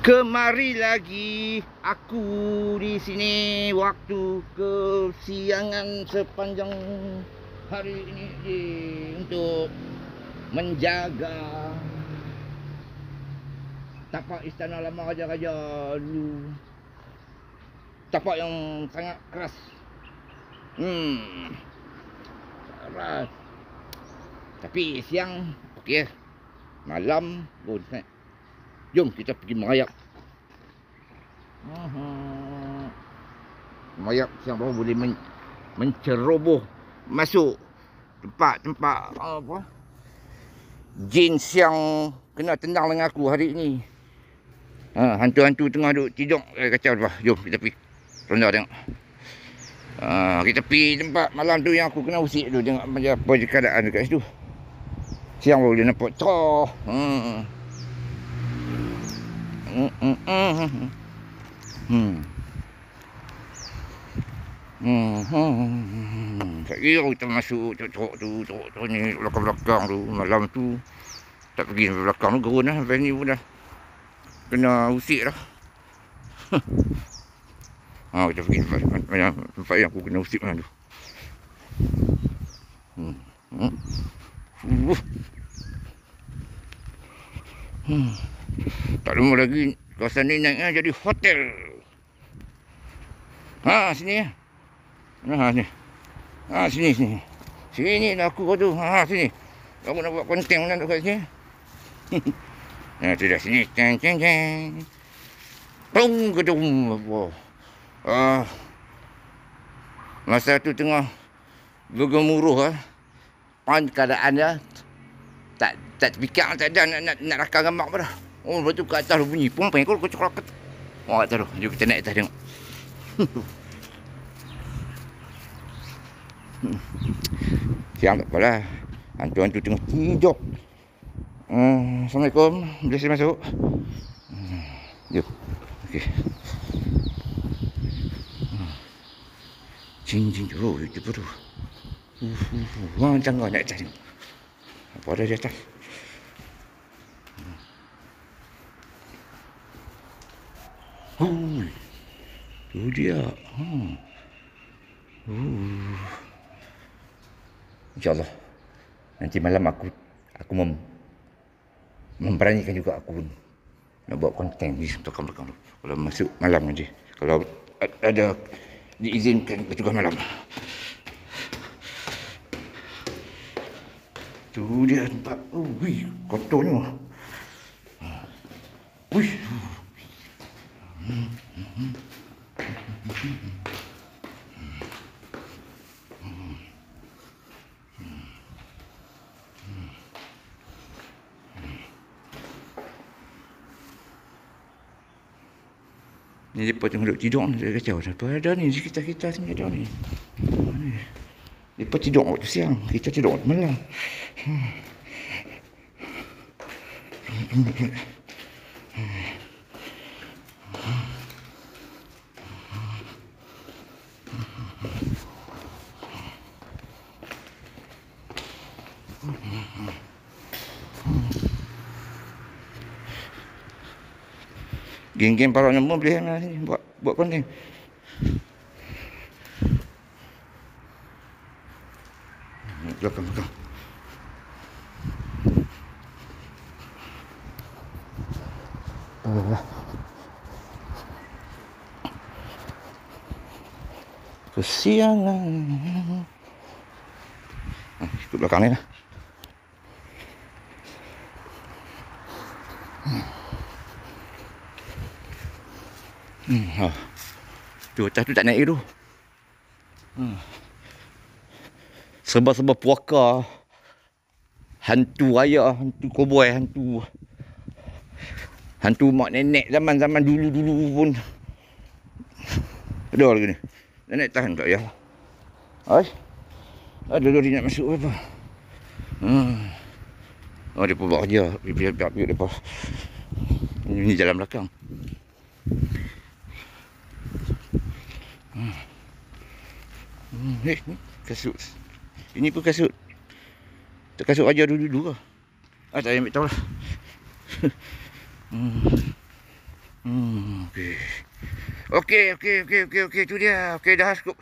Kemari lagi aku di sini waktu kesiangan sepanjang hari ini untuk menjaga tapak Istana Lama Raja-Raja dulu. Tapak yang sangat keras. Keras. Tapi siang okey. Malam good. Jom kita pergi merayap. Merayap siang baru boleh menceroboh masuk tempat-tempat apa? Jin yang kena tendang dengan aku hari ini. Hantu-hantu tengah duduk tidur kacau dah. Jom kita pergi ronda tengok. Kita pergi tempat malam tu yang aku kena usik tu, tengok macam apa keadaan dekat situ. Siang baru dia nampak cerah. Tak kira kita masuk cerok tu ni belakang-belakang tu. Malam tu tak pergi sampai belakang tu gerun lah. Sampai ni pun dah kena usik dah. Kita pergi tempat yang aku kena usik malam tu. Tak lama lagi kawasan ni naiknya jadi hotel. Sini ya. Sini. Sini. Sini lah aku tu. Sini. Aku nak buat konten mana dekat sini. Tu dah sini. Ceng. Tung gedung. Masa tu tengah bergemuruh keadaan dia tak terfikir, tak ada nak rakam gambar apa dah. Lepas tu kat atas bunyi pumpeng kau coklat. Kat atas tu. Jom kita naik atas tengok. Siang tak apalah. Hantu-hantu tengah tidur. Assalamualaikum. Boleh saya masuk? Jom. Okey. Jing. Oh, itu baru. Jangan naik atas tengok. Apa ada di atas? Tu dia. InsyaAllah nanti malam aku memberanikan juga aku nak buat konten di belakang-belakang tu. Kalau masuk malam nanti, kalau ada diizinkan petugas malam. Tu dia tempat. Kotornya. Ni dia tengah duduk tidur ni, dia kacau. Apa ada ni di sekitar sini ada ni. Dia tidur waktu siang, kita tidur waktu malam. Geng-geng para nombor boleh sini buat konten. Belakang. Kesiangan. Ikut belakang ni lah. Tu atas tu tak naik tu. Sebab puaka. Hantu raya, hantu koboi, hantu mak nenek zaman dulu pun ada lagi ni. Nenek tahan tak ya? Ada lori nak masuk apa? Dia pun buat kerja. Biar depa. Ini jalan belakang. Ni kasut. Ini pun kasut. Kasut raja dulu lah. Tak payah ambil tahu lah. Okey. Okey, tu dia. Okey, dah cukup.